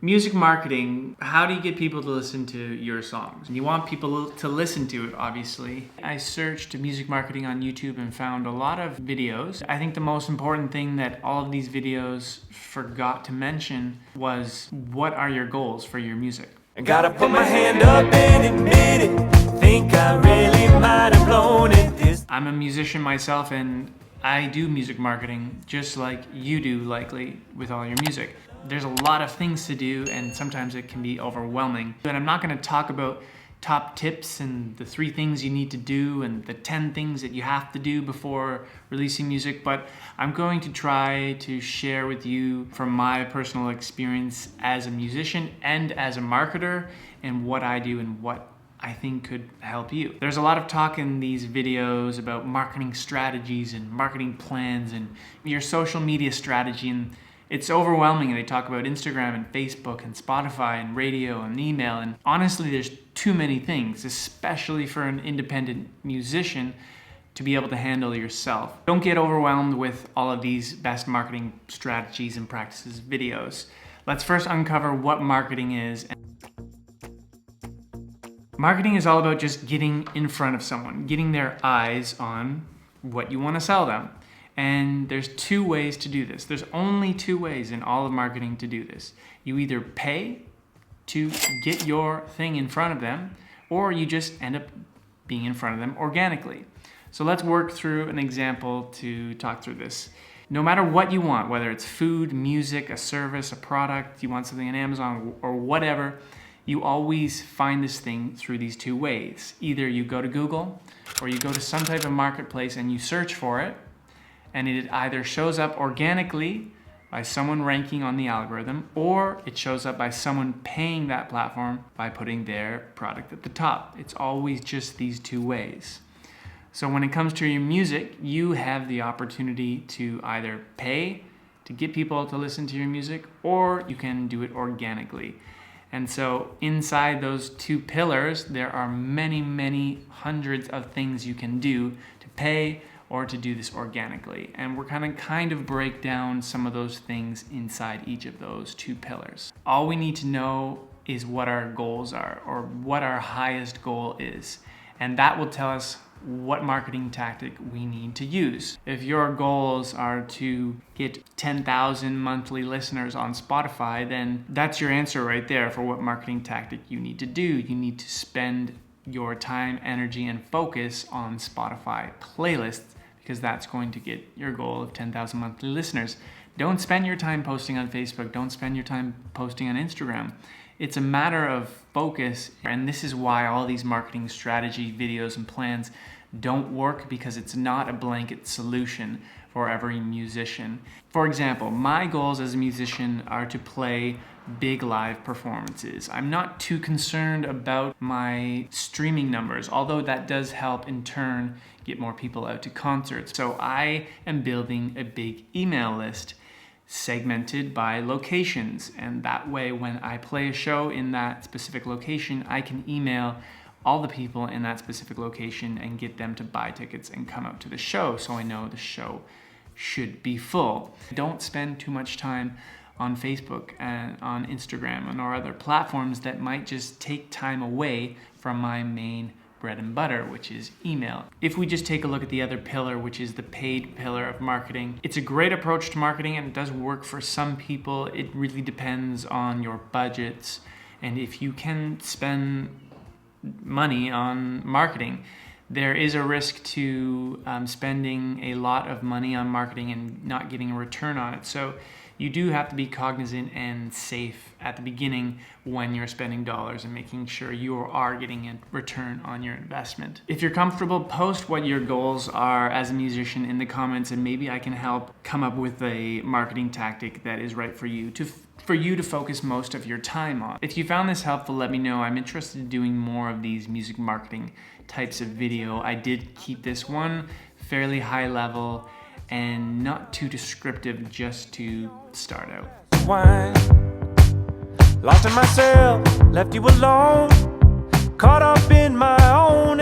Music marketing, how do you get people to listen to your songs? You want people to listen to it, obviously. I searched music marketing on YouTube and found a lot of videos. I think the most important thing that all of these videos forgot to mention was, what are your goals for your music? I gotta put my hand up and admit it. Think I really might have blown it this. I'm a musician myself, and I do music marketing just like you do, likely, with all your music. There's a lot of things to do, and sometimes it can be overwhelming. And I'm not gonna talk about top tips and the 3 things you need to do and the 10 things that you have to do before releasing music, but I'm going to try to share with you from my personal experience as a musician and as a marketer, and what I do and what I think could help you. There's a lot of talk in these videos about marketing strategies and marketing plans and your social media strategy, and it's overwhelming. They talk about Instagram and Facebook and Spotify and radio and email, and honestly there's too many things, especially for an independent musician, to be able to handle yourself. Don't get overwhelmed with all of these best marketing strategies and practices videos. Let's first uncover what marketing is. Marketing is all about just getting in front of someone, getting their eyes on what you want to sell them. And there's 2 ways to do this. There's only 2 ways in all of marketing to do this. You either pay to get your thing in front of them, or you just end up being in front of them organically. So let's work through an example to talk through this. No matter what you want, whether it's food, music, a service, a product, you want something on Amazon or whatever, you always find this thing through these 2 ways. Either you go to Google, or you go to some type of marketplace and you search for it, and it either shows up organically by someone ranking on the algorithm, or it shows up by someone paying that platform by putting their product at the top. It's always just these 2 ways. So when it comes to your music, you have the opportunity to either pay to get people to listen to your music, or you can do it organically. And so inside those 2 pillars, there are many, many hundreds of things you can do to pay or to do this organically. And we're gonna kind of break down some of those things inside each of those 2 pillars. All we need to know is what our goals are, or what our highest goal is. And that will tell us what marketing tactic we need to use. If your goals are to get 10,000 monthly listeners on Spotify, then that's your answer right there for what marketing tactic you need to do. You need to spend your time, energy, and focus on Spotify playlists, because that's going to get your goal of 10,000 monthly listeners. Don't spend your time posting on Facebook. Don't spend your time posting on Instagram. It's a matter of focus, and this is why all these marketing strategy videos and plans don't work, because it's not a blanket solution for every musician. For example, my goals as a musician are to play big live performances. I'm not too concerned about my streaming numbers, although that does help in turn get more people out to concerts. So I am building a big email list segmented by locations, and that way when I play a show in that specific location, I can email all the people in that specific location and get them to buy tickets and come out to the show, so I know the show should be full. Don't spend too much time on Facebook and on Instagram and or other platforms that might just take time away from my main bread and butter, which is email. If we just take a look at the other pillar, which is the paid pillar of marketing, it's a great approach to marketing, and it does work for some people. It really depends on your budgets, and if you can spend money on marketing. There is a risk to spending a lot of money on marketing and not getting a return on it. So you do have to be cognizant and safe at the beginning when you're spending dollars and making sure you are getting a return on your investment. If you're comfortable, post what your goals are as a musician in the comments, and maybe I can help come up with a marketing tactic that is right for you to focus most of your time on. If you found this helpful, let me know. I'm interested in doing more of these music marketing types of video. I did keep this one fairly high level and not too descriptive, just to start out. Wine, lost in myself, left you alone, caught up in my own